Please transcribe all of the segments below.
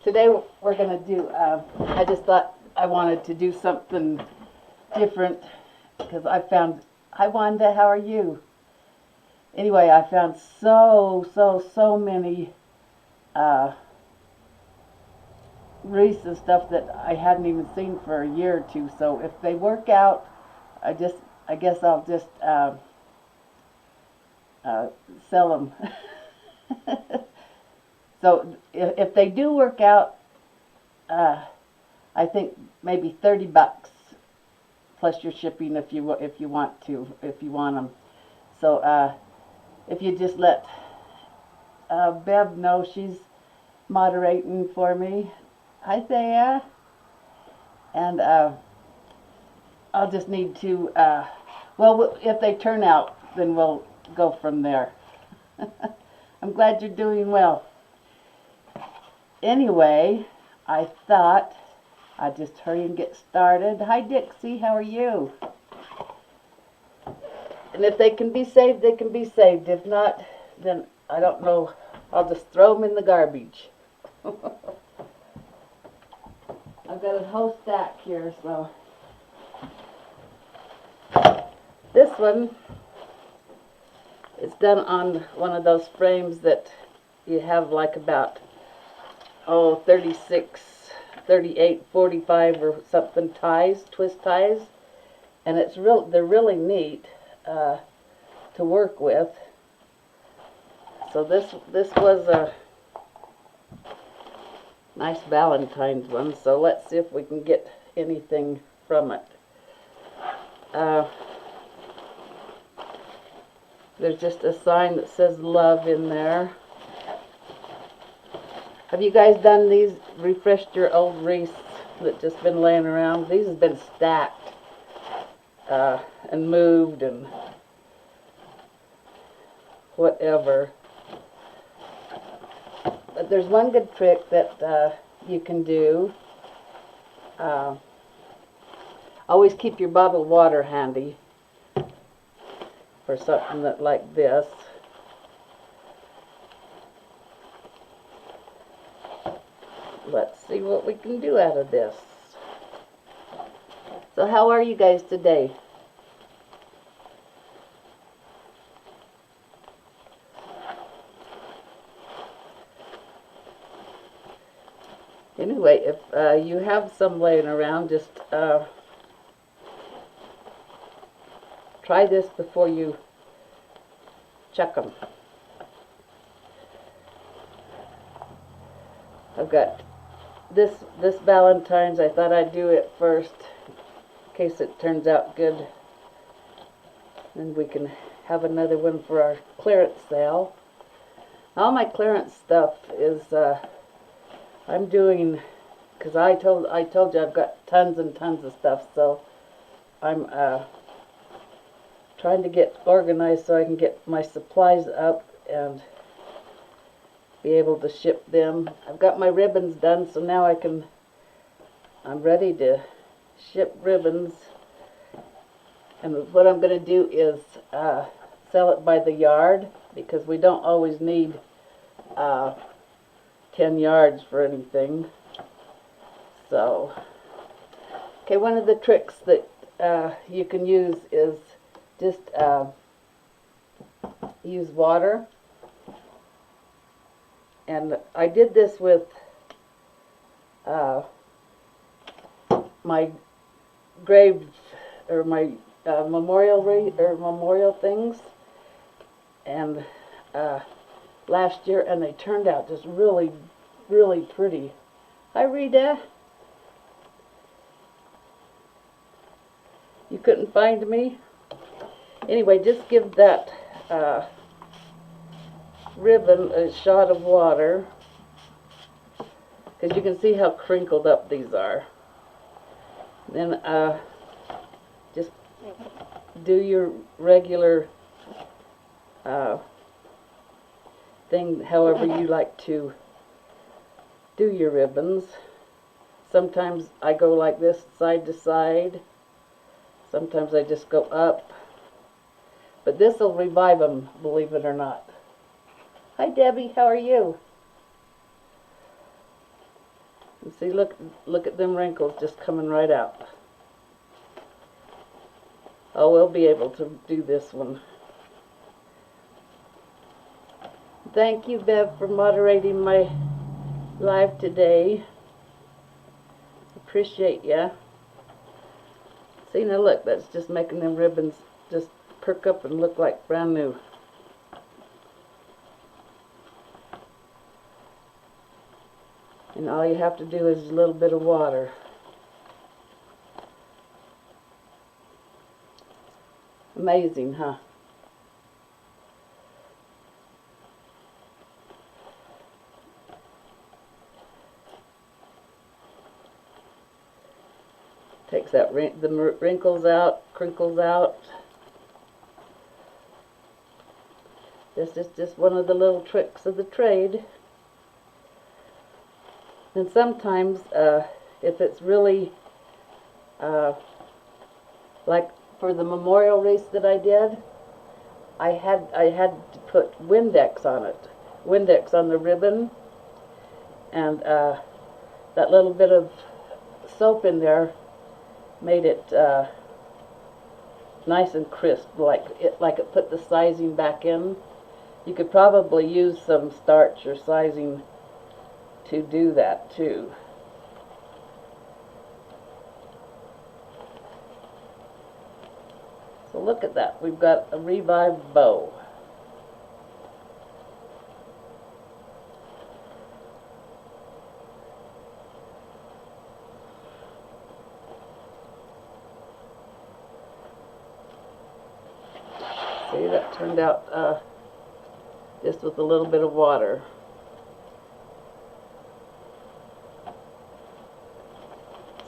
Today we're going to do, I just thought I wanted to do something different because I found, hi Wanda, how are you? Anyway, I found so many wreaths and stuff that I hadn't even seen for a year or two. So if they work out, I guess I'll just sell them. So if they do work out, I think maybe $30 plus your shipping if you want them. So if you just let Bev know, she's moderating for me. Hi Thea. And I'll just need to, well, if they turn out, then we'll go from there. I'm glad you're doing well. Anyway, I thought I'd just hurry and get started. Hi Dixie, how are you? And if they can be saved, they can be saved. If not, then I don't know. I'll just throw them in the garbage. I've got a whole stack here, so. This one is done on one of those frames that you have like about 36, 38, 45 or something ties, twist ties, and they're really neat to work with. So this was a nice Valentine's one, so let's see if we can get anything from it. There's just a sign that says love in there. Have you guys done these, refreshed your old wreaths that just been laying around? These have been stacked and moved and whatever. But there's one good trick that you can do. Always keep your bottled water handy for something like this. Let's see what we can do out of this. So how are you guys today? Anyway, if you have some laying around, just try this before you chuck them. I've got this Valentine's. I thought I'd do it first in case it turns out good, and we can have another one for our clearance sale. All my clearance stuff is I'm doing, because I told you I've got tons and tons of stuff, so I'm trying to get organized so I can get my supplies up and be able to ship them. I've got my ribbons done, so now I'm ready to ship ribbons. And what I'm going to do is sell it by the yard, because we don't always need 10 yards for anything. So, okay, one of the tricks that you can use is just use water. And I did this with my grave, or my memorial things, and last year, and they turned out just really pretty. Hi Rita. You couldn't find me? Anyway, just give that ribbon a shot of water, because you can see how crinkled up these are. Then just do your regular thing, however you like to do your ribbons. Sometimes I go like this, side to side. Sometimes I just go up. But this will revive them, believe it or not. Hi Debbie, how are you? And see, look at them wrinkles just coming right out. Oh, we'll be able to do this one. Thank you, Bev, for moderating my live today. Appreciate ya. See, now look, that's just making them ribbons just perk up and look like brand new. And all you have to do is a little bit of water. Amazing, huh? Takes that the wrinkles out, crinkles out. This is just one of the little tricks of the trade. And sometimes, if it's really, like for the memorial wreath that I did, I had to put Windex on it, Windex on the ribbon, and that little bit of soap in there made it nice and crisp, like it put the sizing back in. You could probably use some starch or sizing to do that too. So look at that, we've got a revived bow. See, that turned out just with a little bit of water.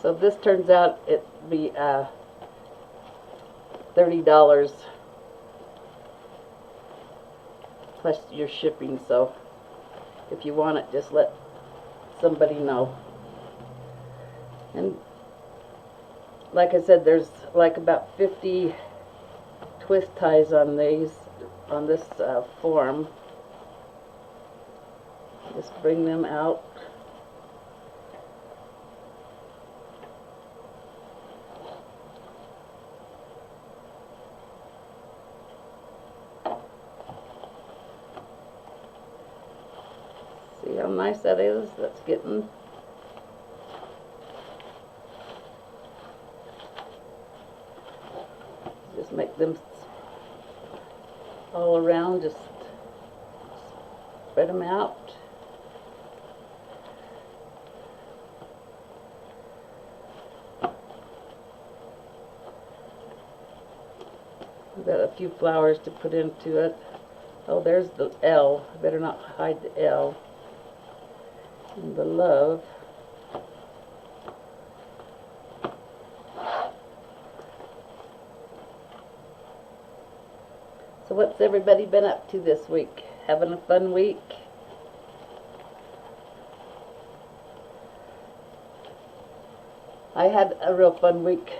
So if this turns out, it'd be $30 plus your shipping. So if you want it, just let somebody know. And like I said, there's like about 50 twist ties on these, on this form. Just bring them out. See how nice that is? That's getting. Just make them all around, just spread them out. I've got a few flowers to put into it. Oh, there's the L. I better not hide the L. And the love. So what's everybody been up to this week? Having a fun week? I had a real fun week.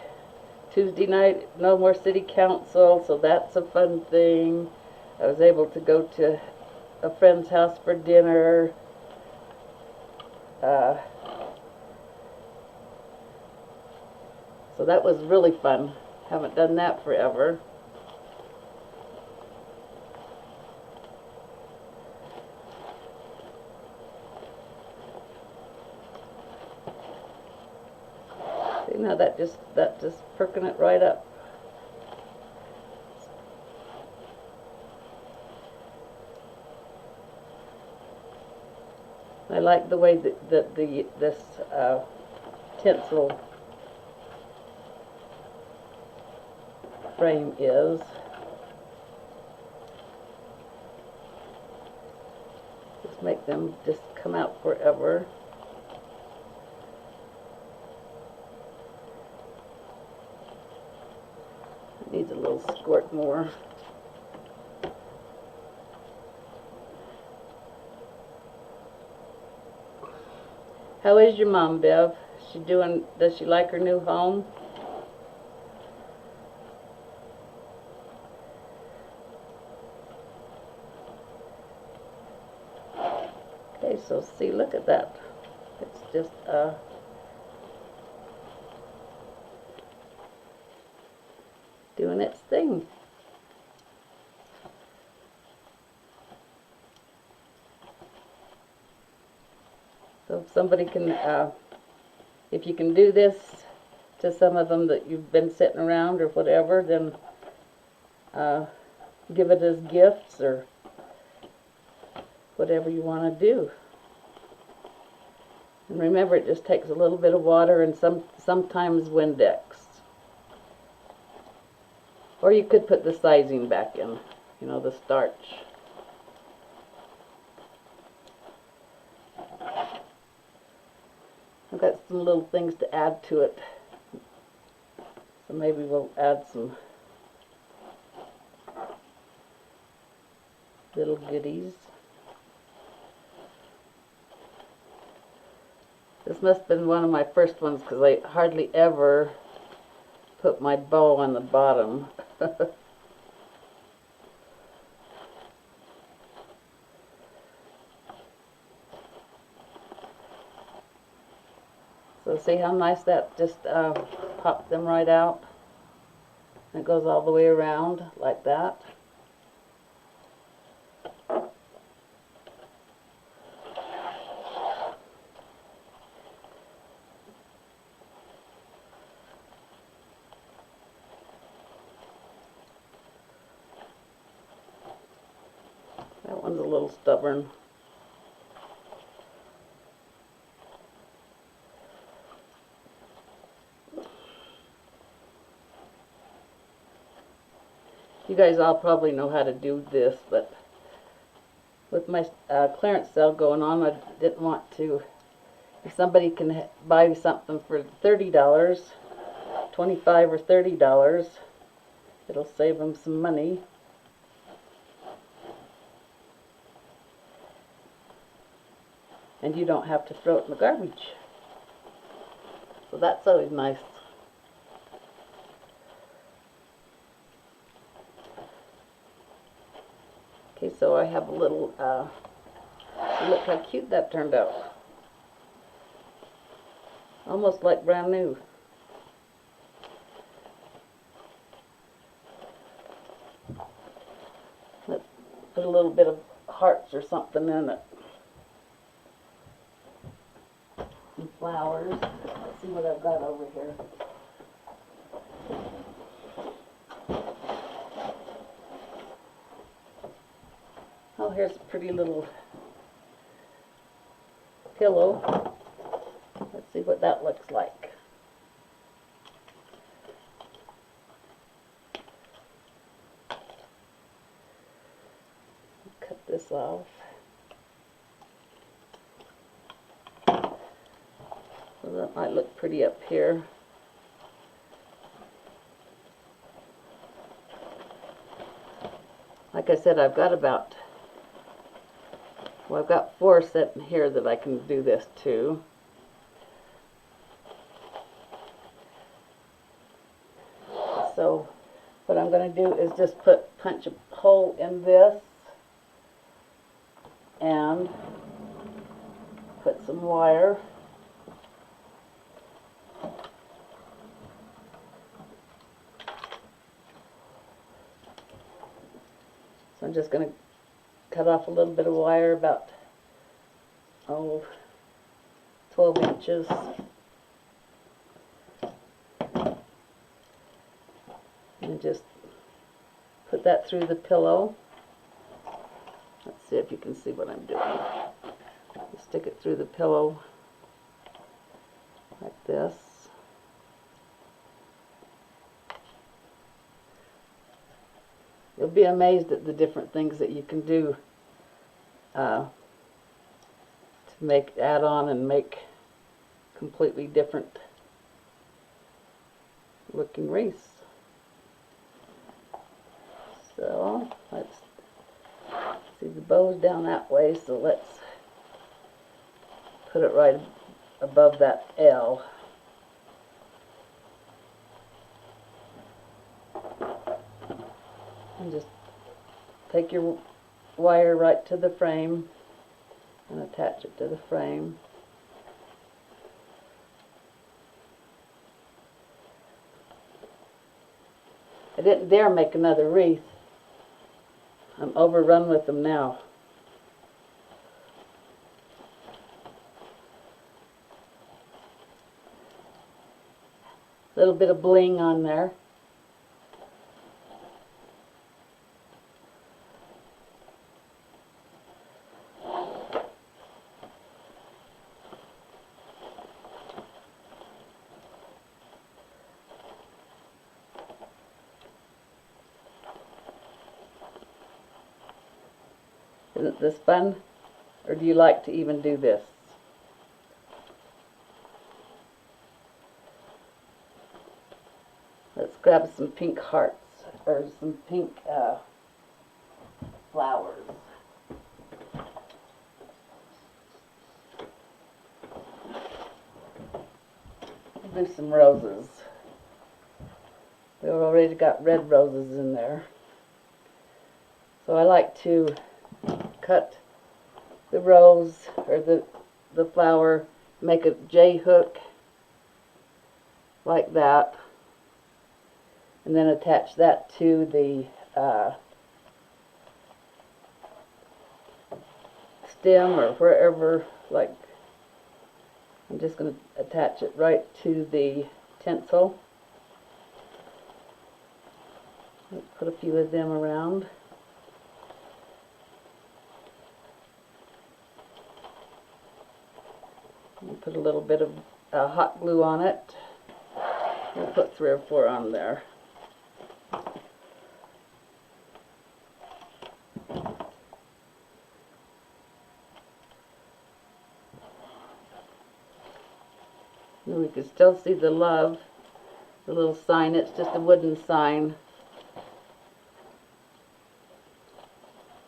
Tuesday night, no more city council, so that's a fun thing. I was able to go to a friend's house for dinner. So that was really fun. Haven't done that forever. See, now that just perking it right up. I like the way that this tinsel frame is. Just make them just come out forever. It needs a little squirt more. How is your mom, Bev? She doing? Does she like her new home? Okay, so see, look at that. It's just doing its thing. So if somebody can, if you can do this to some of them that you've been sitting around or whatever, then give it as gifts or whatever you want to do. And remember, it just takes a little bit of water and sometimes Windex. Or you could put the sizing back in, you know, the starch. I've got some little things to add to it. So maybe we'll add some little goodies. This must have been one of my first ones because I hardly ever put my bow on the bottom. So see how nice that just popped them right out? And it goes all the way around like that. That one's a little stubborn. You guys all probably know how to do this, but with my clearance sale going on, I didn't want to. If somebody can buy something for $30, $25 or $30, it'll save them some money. And you don't have to throw it in the garbage. So that's always nice. Okay, so I have a little, look how cute that turned out. Almost like brand new. Let's put a little bit of hearts or something in it. And flowers. Let's see what I've got over here. Oh, here's a pretty little pillow. Let's see what that looks like. Cut this off. So that might look pretty up here. Like I said, I've got about, well, I've got 4 sitting here that I can do this to. So what I'm going to do is just punch a hole in this and put some wire. So I'm just going to cut off a little bit of wire, about 12 inches. And just put that through the pillow. Let's see if you can see what I'm doing. Stick it through the pillow like this. You'll be amazed at the different things that you can do to add on and make completely different looking wreaths. So let's see, the bow's down that way, so let's put it right above that L. And just take your wire right to the frame and attach it to the frame. I didn't dare make another wreath. I'm overrun with them now. A little bit of bling on there. Isn't this fun? Or do you like to even do this? Let's grab some pink hearts, or some pink flowers. Do some roses. We've already got red roses in there. So I like to cut the rose, or the flower, make a J hook like that, and then attach that to the stem, or wherever. Like, I'm just going to attach it right to the tinsel. Put a few of them around. And put a little bit of hot glue on it. We'll put 3 or 4 on there. And we can still see the love, the little sign. It's just a wooden sign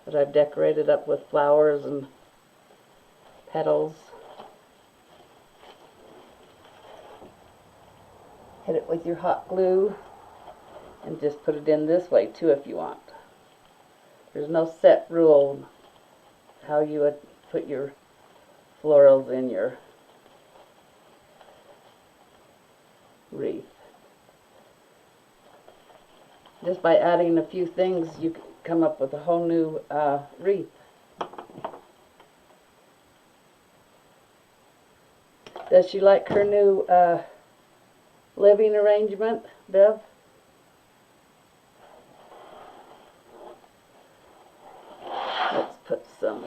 that I've decorated up with flowers and petals. Hit it with your hot glue and just put it in this way too if you want. There's no set rule how you would put your florals in your wreath. Just by adding a few things, you can come up with a whole new wreath. Does she like her new living arrangement, Bev? Let's put some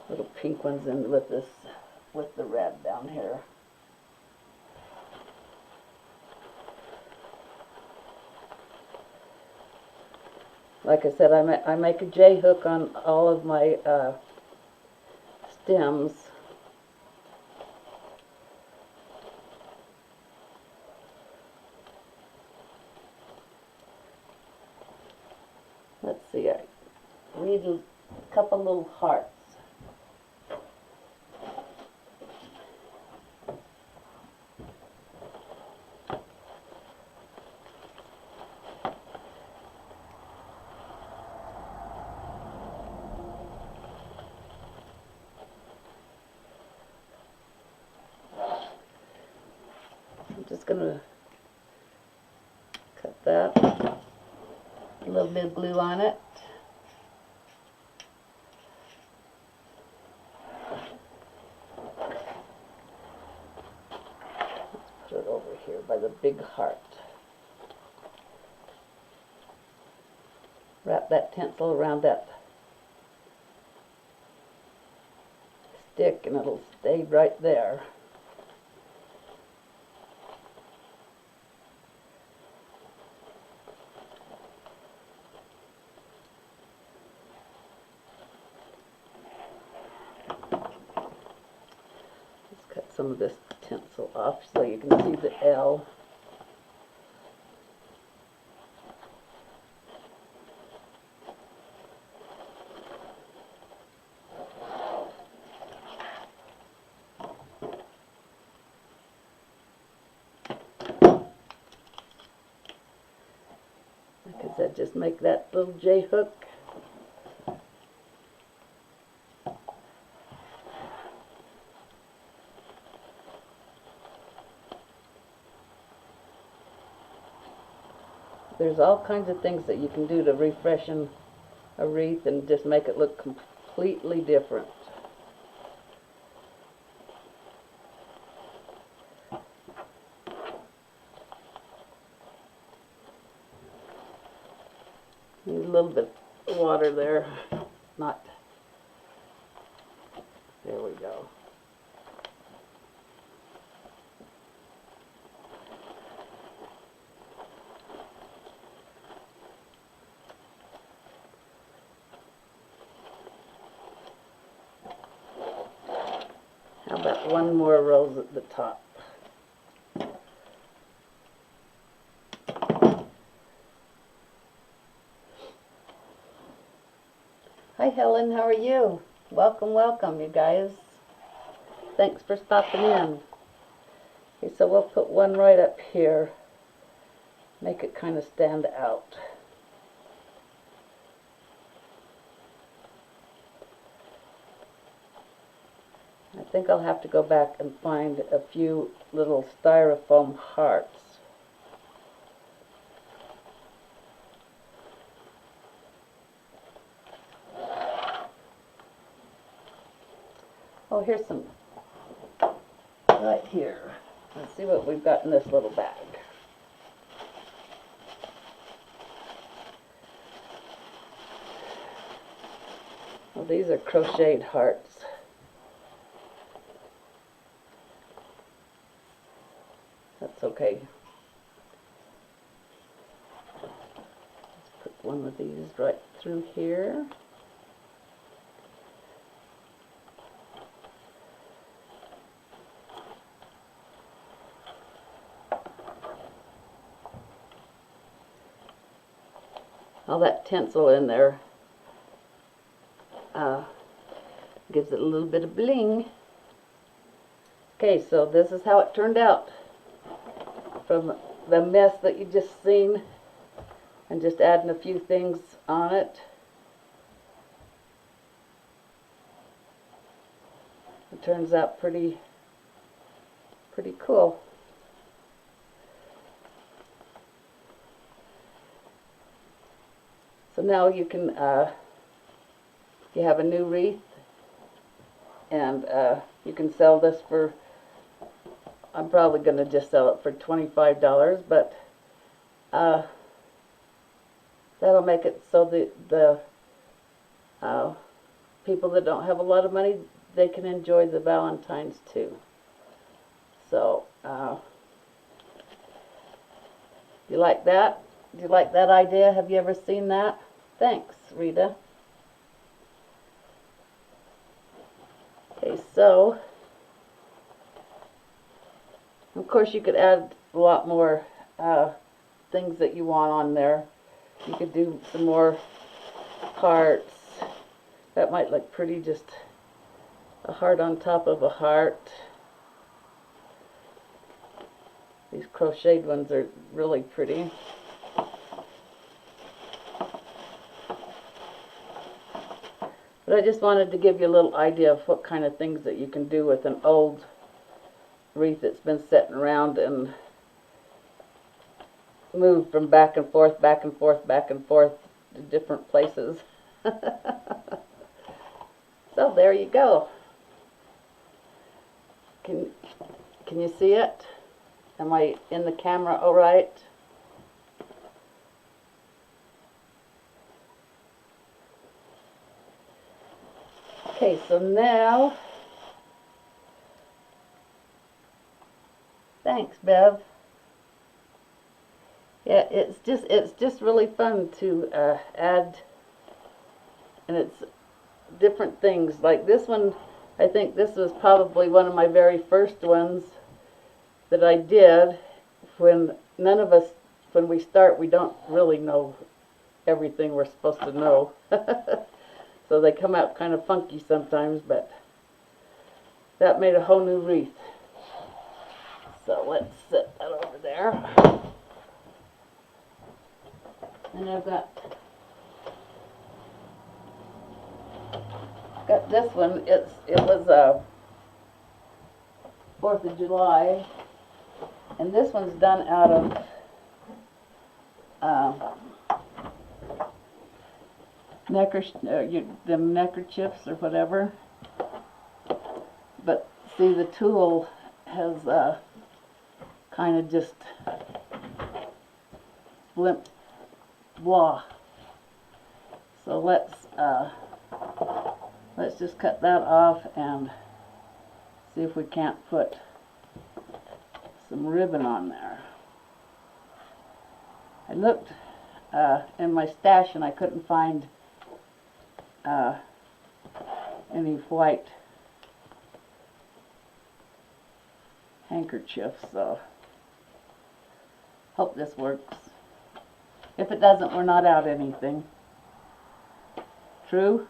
little pink ones in with this, with the red down here. Like I said, I make a J hook on all of my stems. Let's see, I need a couple little hearts. I'm just going to cut that. A little bit of glue on it. Let's put it over here by the big heart. Wrap that tinsel around that stick and it'll stay right there. Some of this tinsel off so you can see the L. Like I said, just make that little J hook. There's all kinds of things that you can do to refreshen a wreath and just make it look completely different. Need a little bit of water there. Not. There we go. How about one more rose at the top? Hi Helen, how are you? Welcome, welcome you guys. Thanks for stopping in. Okay, so we'll put one right up here. Make it kind of stand out. I think I'll have to go back and find a few little styrofoam hearts. Oh, here's some right here. Let's see what we've got in this little bag. Well, these are crocheted hearts. That's okay. Let's put one of these right through here. All that tinsel in there gives it a little bit of bling. Okay, so this is how it turned out from the mess that you just seen, and just adding a few things on it. It turns out pretty cool. So now you can, you have a new wreath, and you can sell this for, I'm probably going to just sell it for $25, but that'll make it so the people that don't have a lot of money, they can enjoy the Valentines too. So, you like that? Do you like that idea? Have you ever seen that? Thanks, Rita. Okay, so, of course you could add a lot more things that you want on there. You could do some more hearts. That might look pretty, just a heart on top of a heart. These crocheted ones are really pretty. But I just wanted to give you a little idea of what kind of things that you can do with an old wreath that's been sitting around and moved from back and forth, back and forth, back and forth to different places. So there you go. Can you see it? Am I in the camera all right? Okay, so now, thanks, Bev. Yeah, it's just really fun to add, and it's different things. Like this one, I think this was probably one of my very first ones that I did. When none of us, when we start, we don't really know everything we're supposed to know. So they come out kind of funky sometimes, but that made a whole new wreath. So let's set that over there. And I've got this one. It was 4th of July, and this one's done out them neckerchiefs or whatever. But see, the tool has kind of just blah. So let's just cut that off and see if we can't put some ribbon on there. I looked in my stash and I couldn't find any white handkerchiefs, so hope this works. If it doesn't, we're not out anything. True?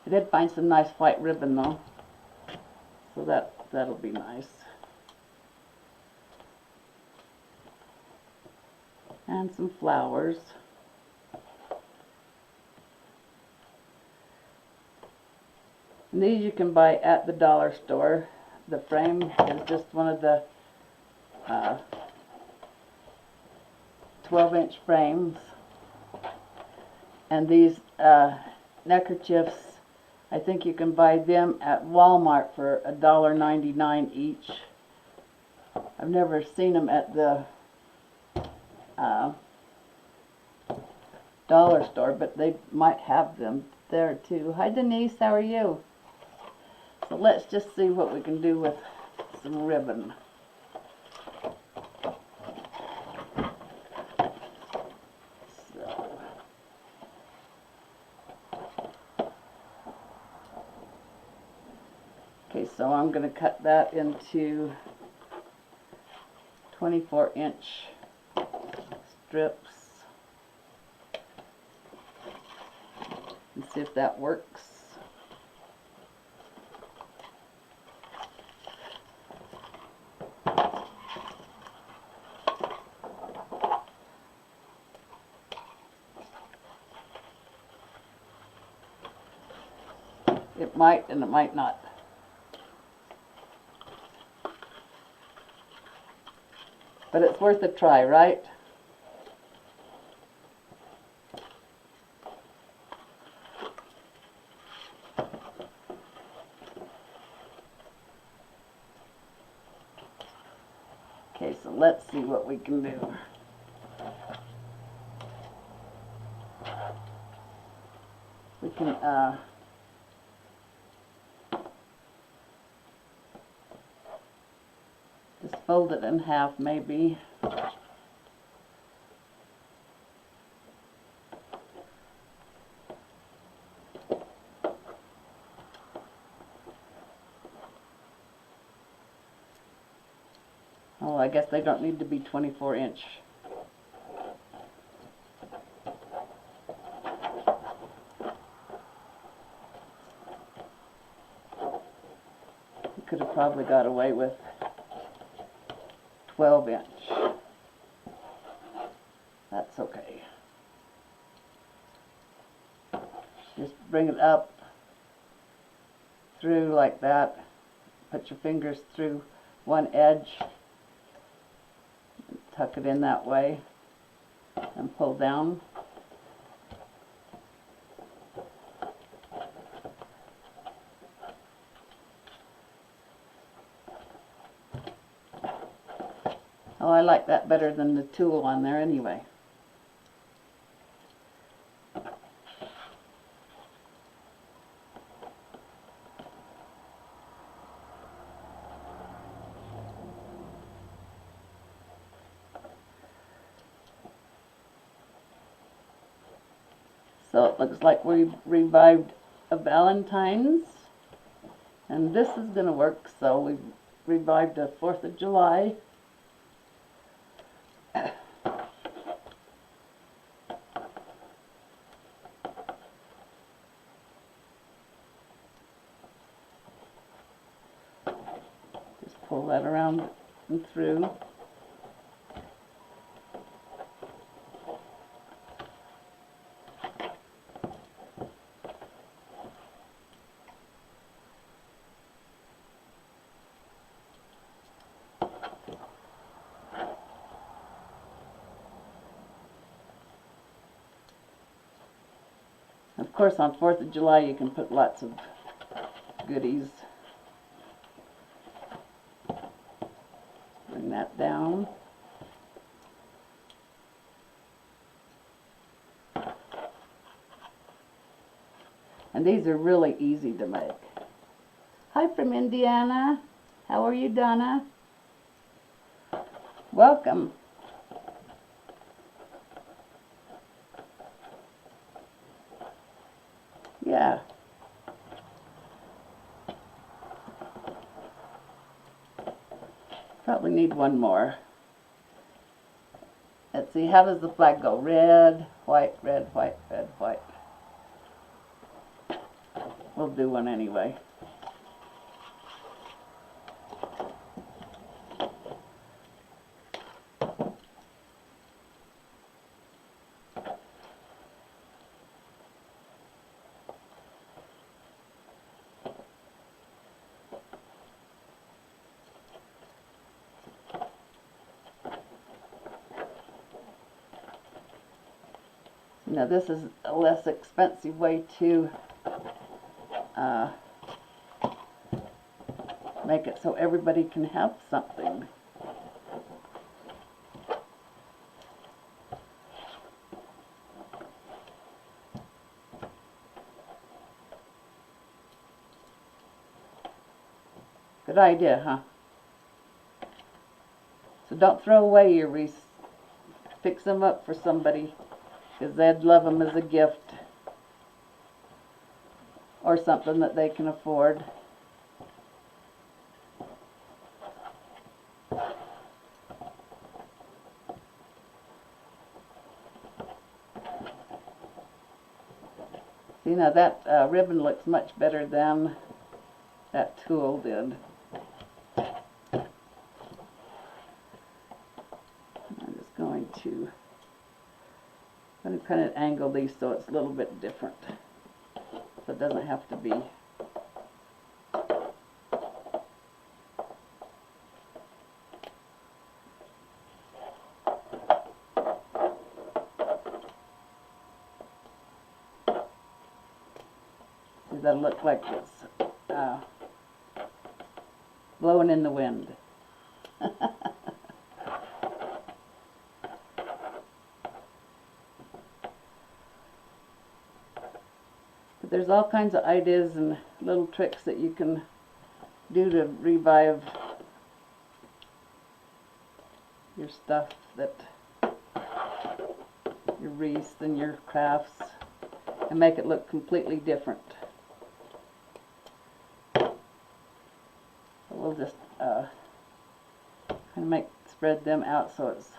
I did find some nice white ribbon though, so that'll be nice. And some flowers. And these you can buy at the dollar store. The frame is just one of the 12-inch frames. And these neckerchiefs, I think you can buy them at Walmart for $1.99 each. I've never seen them at the dollar store, but they might have them there too. Hi Denise, how are you? So let's just see what we can do with some ribbon. Okay, so I'm going to cut that into 24-inch strips and see if that works. It might and it might not. But it's worth a try, right? Okay, so let's see what we can do. We can just fold it in half maybe. Oh, I guess they don't need to be 24-inch. You could have probably got away with 12-inch. That's okay. Just bring it up through like that. Put your fingers through one edge. Tuck it in that way and pull down. Oh, I like that better than the tool on there anyway. So it looks like we've revived a Valentine's, and this is going to work. So we've revived a 4th of July. Just pull that around and through. course, on 4th of July, you can put lots of goodies. Bring that down. And these are really easy to make. Hi from Indiana. How are you, Donna? Welcome. Yeah. Probably need one more. Let's see, how does the flag go? Red, white, red, white, red, white. We'll do one anyway. Now this is a less expensive way to make it so everybody can have something. Good idea, huh? So don't throw away your wreaths. Fix them up for somebody, because they'd love them as a gift or something that they can afford. See, now that ribbon looks much better than that tulle did. I'm just going to kind of angle these so it's a little bit different, so it doesn't have to be. See, that'll look like it's blowing in the wind. But there's all kinds of ideas and little tricks that you can do to revive your stuff, that your wreaths and your crafts, and make it look completely different. We'll just kind of spread them out so it's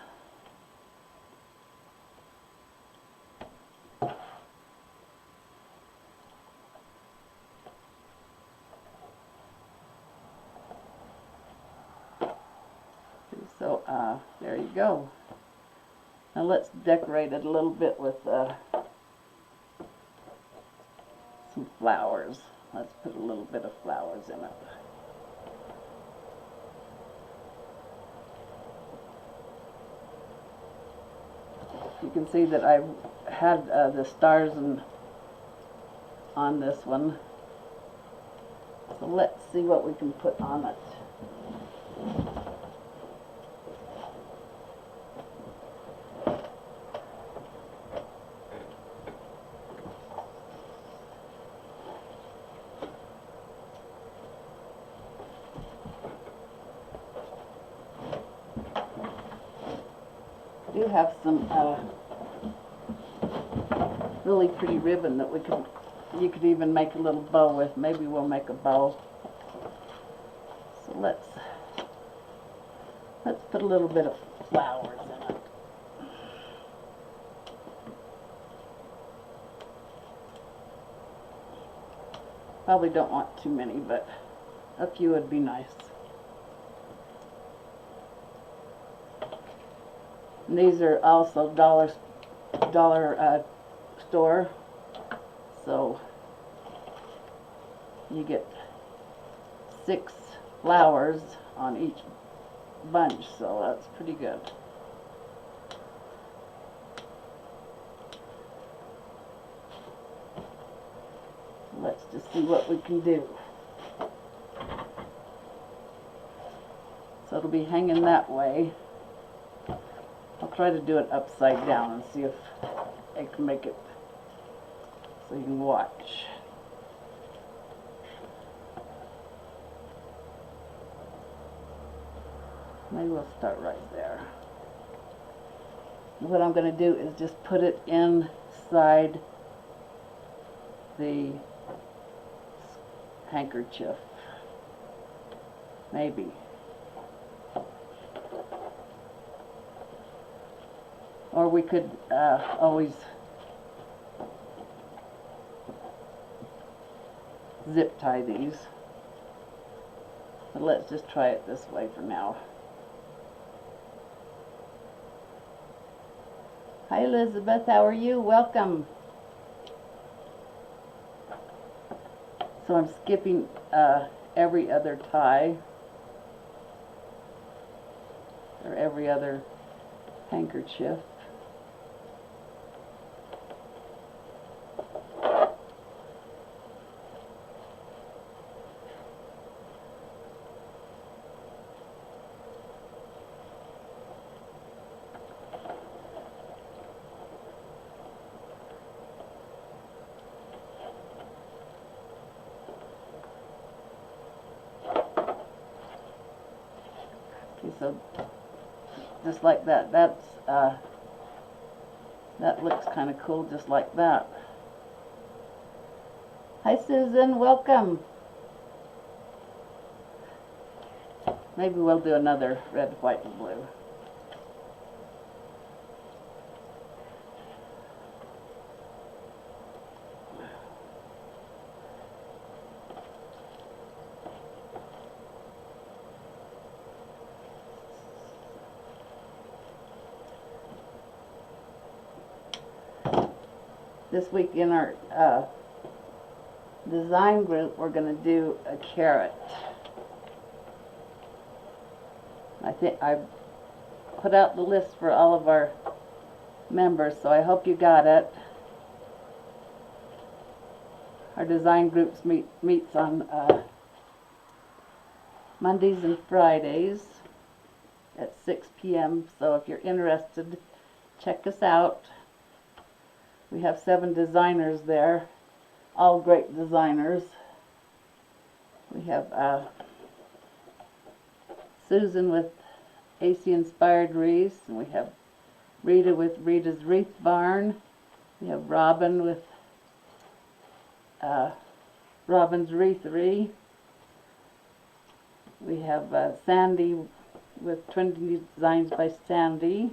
so there you go. Now let's decorate it a little bit with some flowers. Let's put a little bit of flowers in it. You can see that I've had the stars on this one. So let's see what we can put on it. I do have some really pretty ribbon that you could even make a little bow with. Maybe we'll make a bow. So let's put a little bit of flowers in it. Probably don't want too many, but a few would be nice. And these are also dollar store, so you get 6 flowers on each bunch, so that's pretty good. let's just see what we can do. So it'll be hanging that way. I'll try to do it upside down and see if I can make it so you can watch. Maybe we'll start right there. What I'm going to do is just put it inside the handkerchief. Maybe. Or we could always zip tie these. But let's just try it this way for now. Hi Elizabeth, how are you? Welcome. So I'm skipping every other tie, or every other handkerchief. So just like that, that looks kind of cool just like that. Hi Susan, welcome. Maybe we'll do another red, white, and blue. This week in our design group, we're going to do a carrot. I think I put out the list for all of our members, so I hope you got it. Our design groups meets on Mondays and Fridays at 6 p.m. So if you're interested, check us out. We have 7 designers there, all great designers. We have Susan with AC Inspired Wreaths, and we have Rita with Rita's Wreath Barn. We have Robin with Robin's Wreathery. We have Sandy with Trinity Designs by Sandy.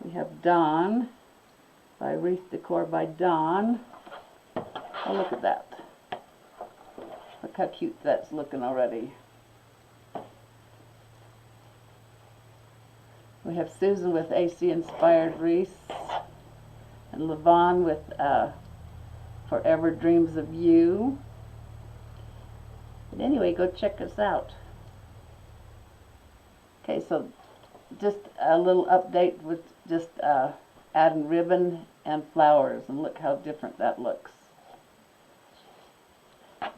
We have Dawn by Wreath Decor by Dawn. Oh, look at that. Look how cute that's looking already. We have Susan with AC Inspired Wreaths, and Levon with Forever Dreams of You. But anyway, go check us out. Okay, so just a little update with just adding ribbon and flowers, and look how different that looks. I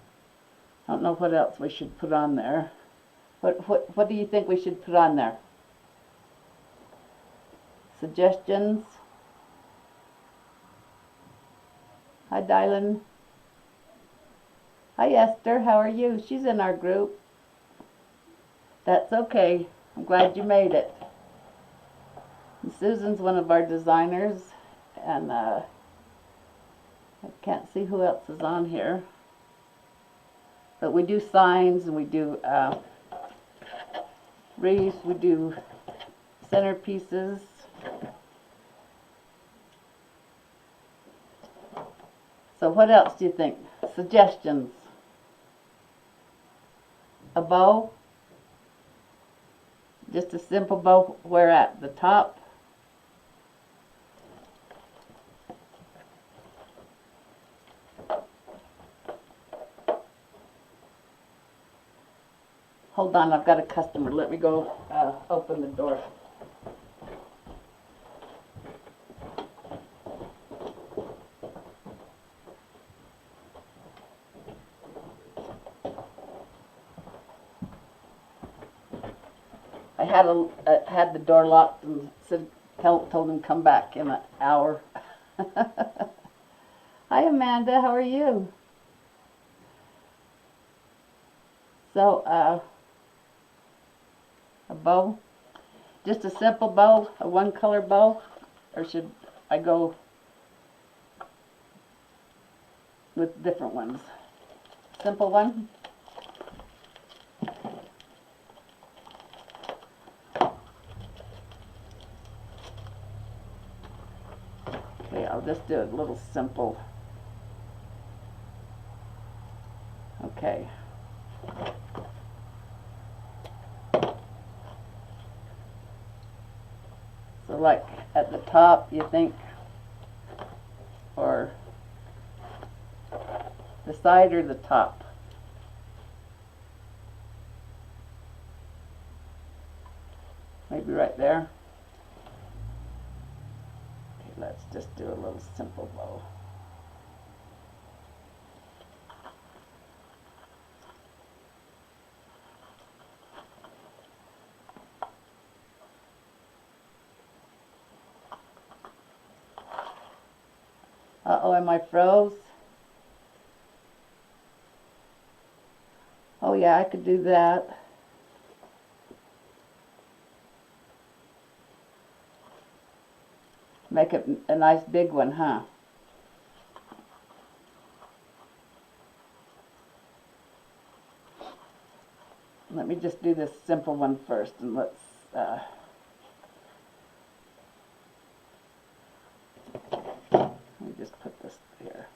don't know what else we should put on there. What do you think we should put on there? Suggestions? Hi Dylan. Hi Esther, how are you? She's in our group. That's okay. I'm glad you made it. And Susan's one of our designers, and I can't see who else is on here. But we do signs, and we do wreaths, we do centerpieces. So what else do you think? Suggestions? A bow? Just a simple bow where at the top? Hold on, I've got a customer. Let me go open the door. I had the door locked and told him come back in an hour. Hi Amanda, how are you? So, a bow, just a simple bow, a one color bow, or should I go with different ones? Simple one. Okay, I'll just do a little simple. Okay. So like at the top, you think, or the side or the top? Maybe right there. Okay, let's just do a little simple bow. Uh-oh, am I froze? Oh yeah, I could do that. Make it a nice big one, huh? Let me just do this simple one first, and let's let me just put this here.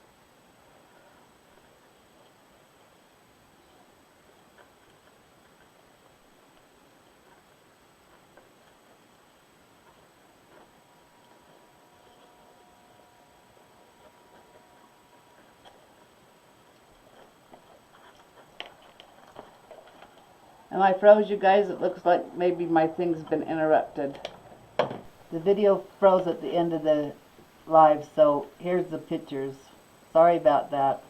Am I froze, you guys? It looks like maybe my thing's been interrupted. The video froze at the end of the live, so here's the pictures. Sorry about that.